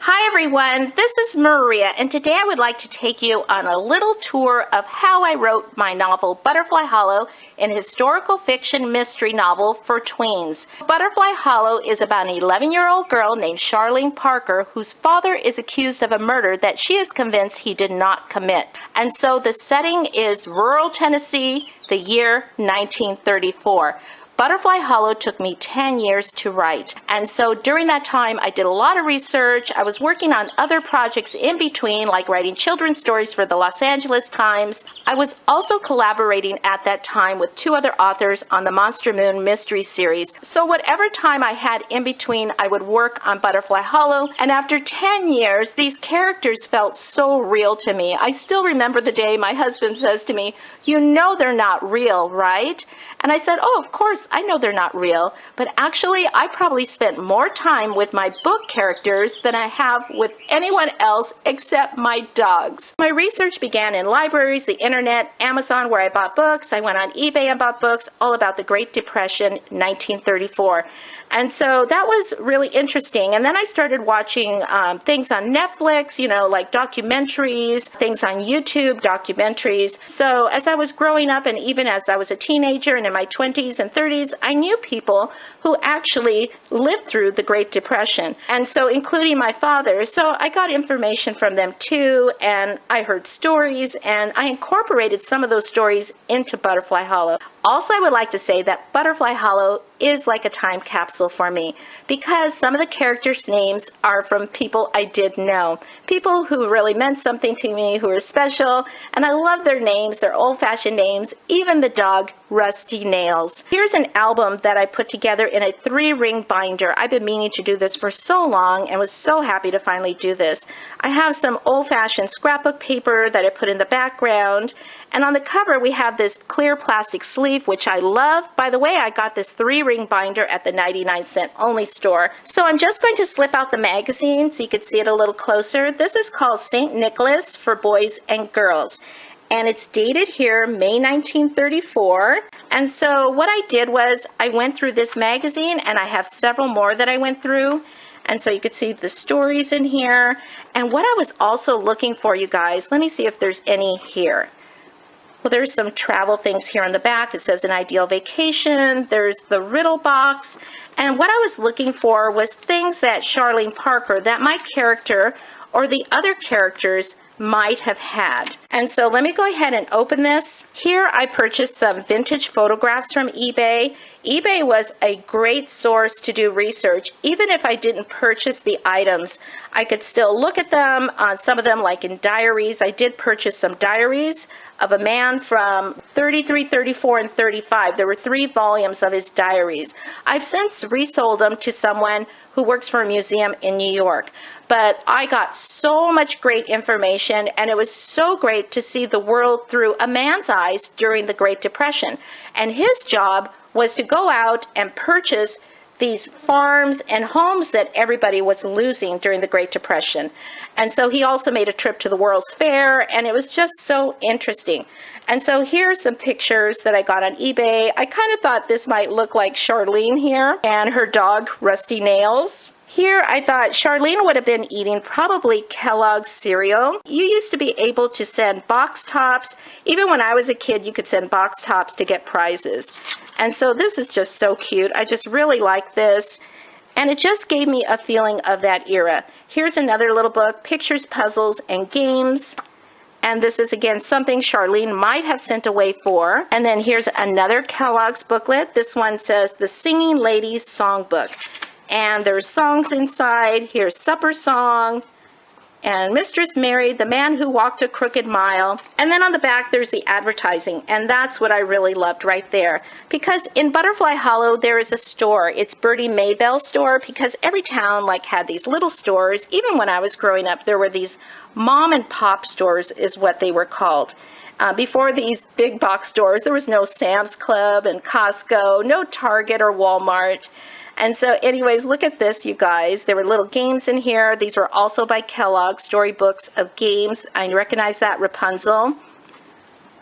Hi everyone, this is Maria, and today I would like to take you on a little tour of how I wrote my novel Butterfly Hollow, an historical fiction mystery novel for tweens. Butterfly Hollow is about an 11-year-old girl named Charlene Parker whose father is accused of a murder that she is convinced he did not commit. And so the setting is rural Tennessee, the year 1934. Butterfly Hollow took me 10 years to write. And so during that time, I did a lot of research. I was working on other projects in between, like writing children's stories for the Los Angeles Times. I was also collaborating at that time with two other authors on the Monster Moon mystery series. So whatever time I had in between, I would work on Butterfly Hollow. And after 10 years, these characters felt so real to me. I still remember the day my husband says to me, "You know they're not real, right?" And I said, "Oh, of course, I know they're not real, but actually I probably spent more time with my book characters than I have with anyone else except my dogs." My research began in libraries, the internet, Amazon where I bought books. I went on eBay and bought books all about the Great Depression, 1934. And so that was really interesting. And then I started watching things on Netflix, like documentaries, things on YouTube, documentaries. So as I was growing up and even as I was a teenager and in my 20s and 30s, I knew people who actually lived through the Great Depression. And so including my father. So I got information from them too, and I heard stories, and I incorporated some of those stories into Butterfly Hollow. Also, I would like to say that Butterfly Hollow is like a time capsule for me because some of the characters' names are from people I did know. People who really meant something to me, who are special, and I love their names, their old-fashioned names, even the dog, Rusty Nails. Here's an album that I put together in a 3-ring binder. I've been meaning to do this for so long and was so happy to finally do this. I have some old-fashioned scrapbook paper that I put in the background, and on the cover we have this clear plastic sleeve, which I love. By the way, I got this 3-ring binder at the 99-cent only store. So I'm just going to slip out the magazine so you can see it a little closer. This is called St. Nicholas for Boys and Girls. And it's dated here, May 1934. And so what I did was I went through this magazine, and I have several more that I went through. And so you could see the stories in here. And what I was also looking for, you guys, let me see if there's any here. Well, there's some travel things here on the back. It says an ideal vacation. There's the riddle box. And what I was looking for was things that Charlene Parker, that my character or the other characters might have had. And so let me go ahead and open this. Here I purchased some vintage photographs from eBay. eBay was a great source to do research. Even if I didn't purchase the items, I could still look at them. On some of them, like in diaries, I did purchase some diaries of a man from 33, 34, and 35. There were 3 volumes of his diaries. I've since resold them to someone who works for a museum in New York. But I got so much great information, and it was so great to see the world through a man's eyes during the Great Depression. And his job was to go out and purchase these farms and homes that everybody was losing during the Great Depression. And so he also made a trip to the World's Fair, and it was just so interesting. And so here's some pictures that I got on eBay. I kind of thought this might look like Charlene here and her dog, Rusty Nails. Here I thought Charlene would have been eating probably Kellogg's cereal. You used to be able to send box tops. Even when I was a kid, you could send box tops to get prizes. And so this is just so cute. I just really like this. And it just gave me a feeling of that era. Here's another little book, Pictures, Puzzles, and Games. And this is, again, something Charlene might have sent away for. And then here's another Kellogg's booklet. This one says The Singing Ladies Songbook. And there's songs inside. Here's Supper Song, and Mistress Mary, The Man Who Walked a Crooked Mile. And then on the back, there's the advertising. And that's what I really loved right there. Because in Butterfly Hollow, there is a store. It's Bertie Maybell's store, because every town had these little stores. Even when I was growing up, there were these mom and pop stores is what they were called. Before these big box stores, there was no Sam's Club and Costco, no Target or Walmart. And so anyways, look at this, you guys. There were little games in here. These were also by Kellogg, storybooks of games. I recognize that, Rapunzel.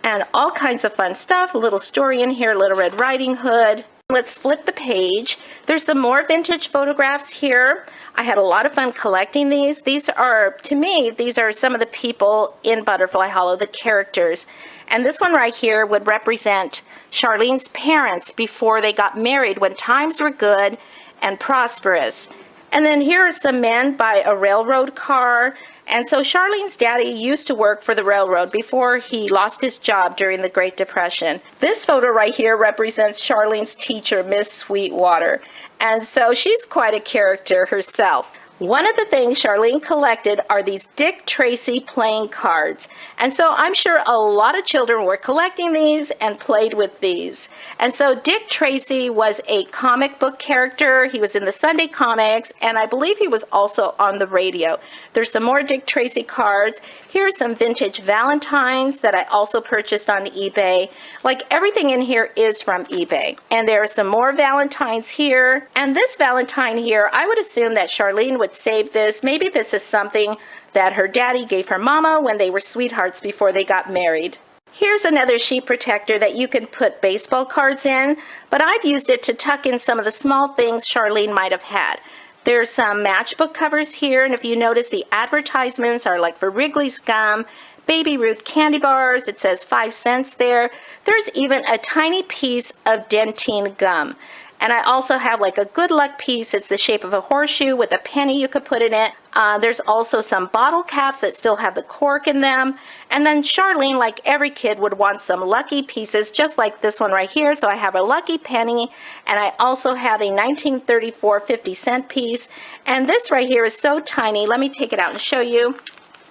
And all kinds of fun stuff. A little story in here, Little Red Riding Hood. Let's flip the page. There's some more vintage photographs here. I had a lot of fun collecting these. These are, to me, these are some of the people in Butterfly Hollow, the characters. And this one right here would represent Charlene's parents before they got married, when times were good and prosperous. And then here are some men by a railroad car. And so Charlene's daddy used to work for the railroad before he lost his job during the Great Depression. This photo right here represents Charlene's teacher, Miss Sweetwater. And so she's quite a character herself. One of the things Charlene collected are these Dick Tracy playing cards. And so I'm sure a lot of children were collecting these and played with these. And so Dick Tracy was a comic book character. He was in the Sunday comics, and I believe he was also on the radio. There's some more Dick Tracy cards. Here are some vintage Valentines that I also purchased on eBay. Like, everything in here is from eBay. And there are some more Valentines here. And this Valentine here, I would assume that Charlene would save this. Maybe this is something that her daddy gave her mama when they were sweethearts before they got married. Here's another sheet protector that you can put baseball cards in, but I've used it to tuck in some of the small things Charlene might have had. There's some matchbook covers here, and if you notice, the advertisements are like for Wrigley's gum, Baby Ruth candy bars. It says 5 cents there. There's even a tiny piece of dentine gum. And I also have like a good luck piece. It's the shape of a horseshoe with a penny you could put in it. There's also some bottle caps that still have the cork in them. And then Charlene, like every kid, would want some lucky pieces, just like this one right here. So I have a lucky penny, and I also have a 1934 50-cent piece. And this right here is so tiny. Let me take it out and show you.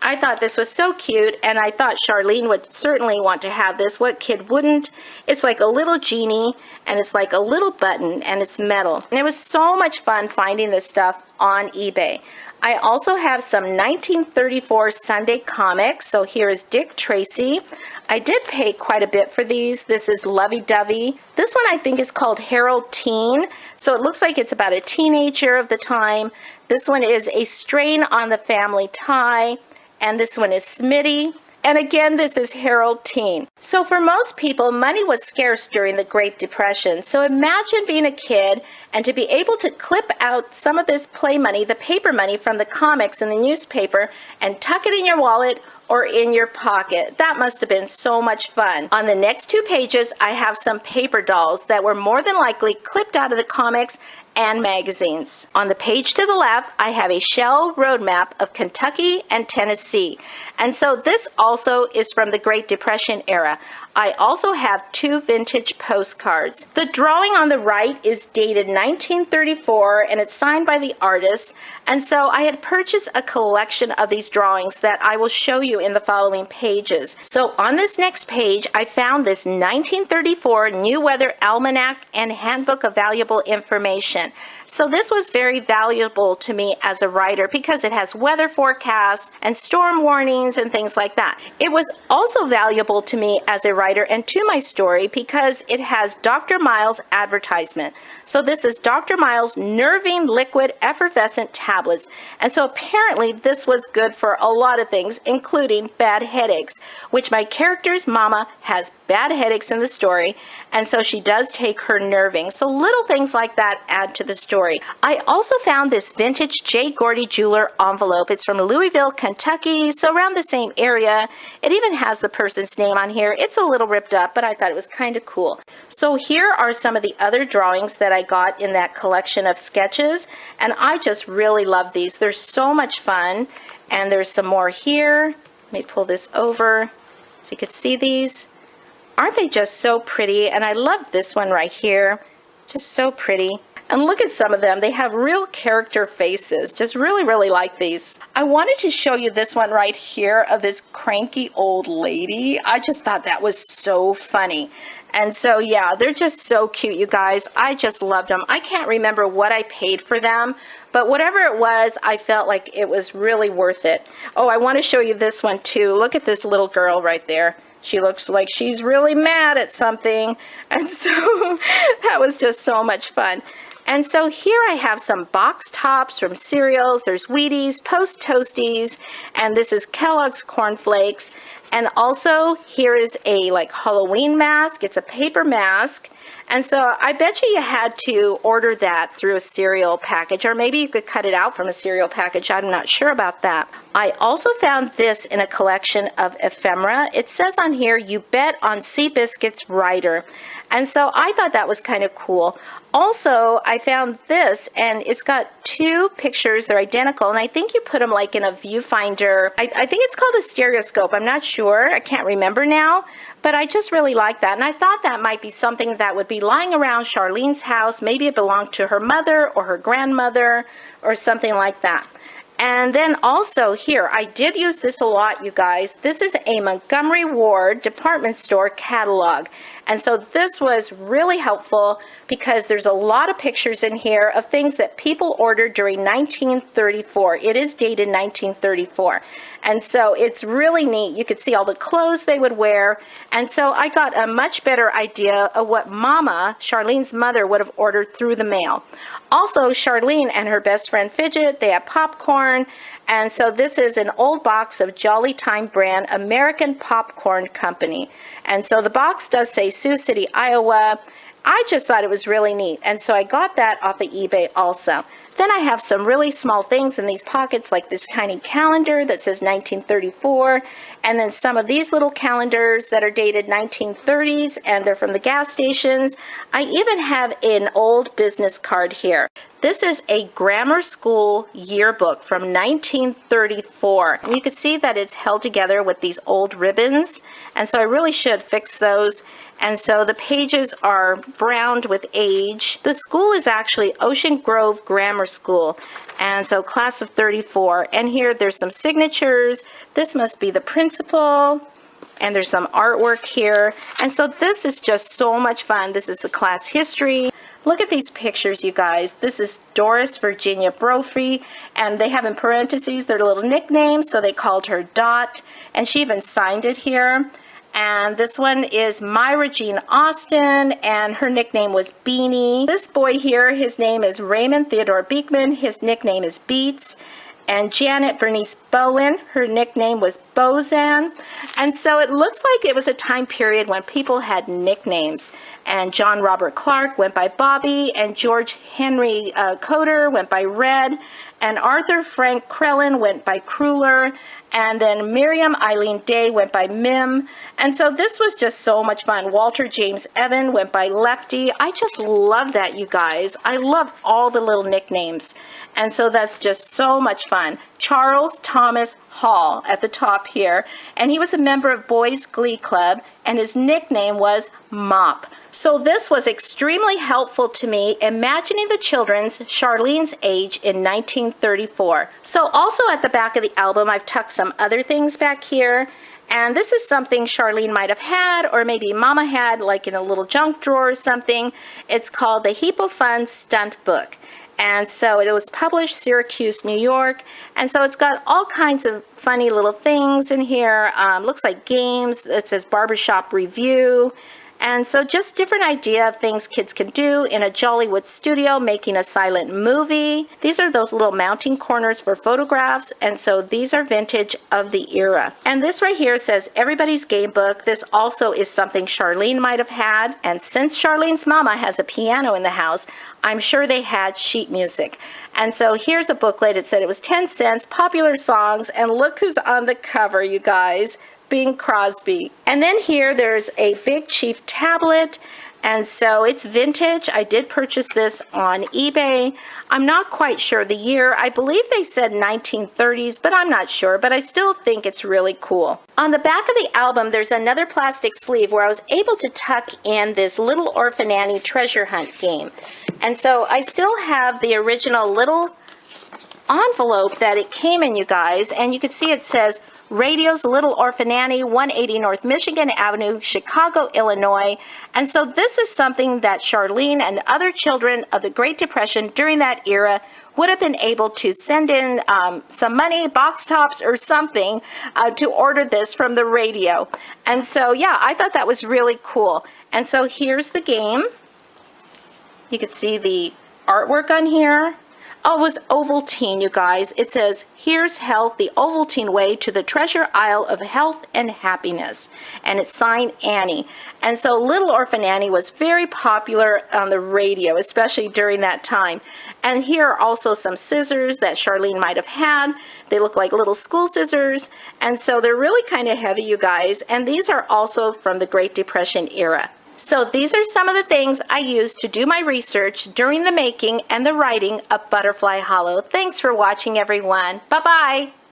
I thought this was so cute, and I thought Charlene would certainly want to have this. What kid wouldn't? It's like a little genie, and it's like a little button, and it's metal. And it was so much fun finding this stuff on eBay. I also have some 1934 Sunday comics. So here is Dick Tracy. I did pay quite a bit for these. This is Lovey Dovey. This one I think is called Harold Teen. So it looks like it's about a teenager of the time. This one is A Strain on the Family Tie. And this one is Smitty. And again, this is Harold Teen. So for most people, money was scarce during the Great Depression. So imagine being a kid and to be able to clip out some of this play money, the paper money from the comics and the newspaper, and tuck it in your wallet or in your pocket. That must have been so much fun. On the next 2 pages, I have some paper dolls that were more than likely clipped out of the comics and magazines. On the page to the left, I have a shell road map of Kentucky and Tennessee. And so this also is from the Great Depression era. I also have 2 vintage postcards. The drawing on the right is dated 1934, and it's signed by the artist. And so I had purchased a collection of these drawings that I will show you in the following pages. So on this next page, I found this 1934 New Weather Almanac and Handbook of Valuable Information. So this was very valuable to me as a writer because it has weather forecasts and storm warnings and things like that. It was also valuable to me as a writer and to my story because it has Dr. Miles advertisement. So this is Dr. Miles Nerving Liquid Effervescent Tablets. And so apparently this was good for a lot of things, including bad headaches, which my character's mama has bad headaches in the story. And so she does take her nerving. So little things like that add to the story. I also found this vintage J. Gordy Jeweler envelope. It's from Louisville, Kentucky, so around the same area. It even has the person's name on here. It's a little ripped up, but I thought it was kind of cool. So here are some of the other drawings that I got in that collection of sketches, and I just really love these. They're so much fun. And there's some more here. Let me pull this over so you can see these. Aren't they just so pretty? And I love this one right here. Just so pretty. And look at some of them. They have real character faces. Just really, really like these. I wanted to show you this one right here of this cranky old lady. I just thought that was so funny. And so, yeah, they're just so cute, you guys. I just loved them. I can't remember what I paid for them, but whatever it was, I felt like it was really worth it. Oh, I want to show you this one too. Look at this little girl right there. She looks like she's really mad at something. And so that was just so much fun. And so here I have some box tops from cereals. There's Wheaties, Post Toasties, and this is Kellogg's Corn Flakes. And also here is a like Halloween mask. It's a paper mask. And so I bet you had to order that through a cereal package, or maybe you could cut it out from a cereal package. I'm not sure about that. I also found this in a collection of ephemera. It says on here, "You bet on Seabiscuit's writer." And so I thought that was kind of cool. Also, I found this, and it's got two pictures. They're identical, and I think you put them like in a viewfinder. I think it's called a stereoscope. I'm not sure. I can't remember now, but I just really like that. And I thought that might be something that would be lying around Charlene's house. Maybe it belonged to her mother or her grandmother or something like that. And then also here, I did use this a lot, you guys. This is a Montgomery Ward department store catalog. And so this was really helpful because there's a lot of pictures in here of things that people ordered during 1934. It is dated 1934. And so it's really neat. You could see all the clothes they would wear. And so I got a much better idea of what Mama, Charlene's mother, would have ordered through the mail. Also, Charlene and her best friend Fidget, they have popcorn. And so this is an old box of Jolly Time brand American Popcorn Company. And so the box does say Sioux City, Iowa. I just thought it was really neat. And so I got that off of eBay also. Then I have some really small things in these pockets, like this tiny calendar that says 1934, and then some of these little calendars that are dated 1930s, and they're from the gas stations. I even have an old business card here. This is a grammar school yearbook from 1934. And you can see that it's held together with these old ribbons, and so I really should fix those. And so the pages are browned with age. The school is actually Ocean Grove Grammar School, and so class of 34. And here there's some signatures. This must be the principal, and there's some artwork here. And so this is just so much fun. This is the class history. Look at these pictures, you guys. This is Doris Virginia Brophy, and they have in parentheses their little nicknames, so they called her Dot, and she even signed it here. And this one is Myra Jean Austin, and her nickname was Beanie. This boy here, his name is Raymond Theodore Beekman. His nickname is Beats. And Janet Bernice Bowen, her nickname was Bozan. And so it looks like it was a time period when people had nicknames. And John Robert Clark went by Bobby, and George Henry Coder went by Red, and Arthur Frank Krellin went by Cruller, and then Miriam Eileen Day went by Mim. And so this was just so much fun. Walter James Evan went by Lefty. I just love that, you guys. I love all the little nicknames. And so that's just so much fun. Charles Thomas Hall at the top here, and he was a member of Boys Glee Club, and his nickname was Mop. So this was extremely helpful to me, imagining the children's Charlene's age in 1934. So also at the back of the album, I've tucked some other things back here. And this is something Charlene might have had, or maybe Mama had, like in a little junk drawer or something. It's called the Heap of Fun Stunt Book. And so it was published Syracuse, New York. And so it's got all kinds of funny little things in here. Looks like games. It says Barbershop Review. And so just different idea of things kids can do in a Jollywood studio making a silent movie. These are those little mounting corners for photographs, and so these are vintage of the era. And this right here says Everybody's Game Book. This also is something Charlene might have had, and since Charlene's mama has a piano in the house, I'm sure they had sheet music. And so here's a booklet. It said it was 10 cents, popular songs, and look who's on the cover, you guys. Bing Crosby. And then here there's a Big Chief tablet, and so it's vintage. I did purchase this on eBay. I'm not quite sure the year. I believe they said 1930s, but I'm not sure, but I still think it's really cool. On the back of the album, there's another plastic sleeve where I was able to tuck in this Little Orphan Annie treasure hunt game. And so I still have the original little envelope that it came in, you guys, and you can see it says Radio's Little Orphan Annie, 180 North Michigan Avenue, Chicago, Illinois. And so this is something that Charlene and other children of the Great Depression during that era would have been able to send in some money, box tops or something to order this from the radio. And so, yeah, I thought that was really cool. And so here's the game. You can see the artwork on here. Oh, it was Ovaltine, you guys. It says, "Here's health, the Ovaltine way to the treasure isle of health and happiness." And it's signed Annie. And so Little Orphan Annie was very popular on the radio, especially during that time. And here are also some scissors that Charlene might have had. They look like little school scissors. And so they're really kind of heavy, you guys. And these are also from the Great Depression era. So these are some of the things I used to do my research during the making and the writing of Butterfly Hollow. Thanks for watching, everyone. Bye-bye.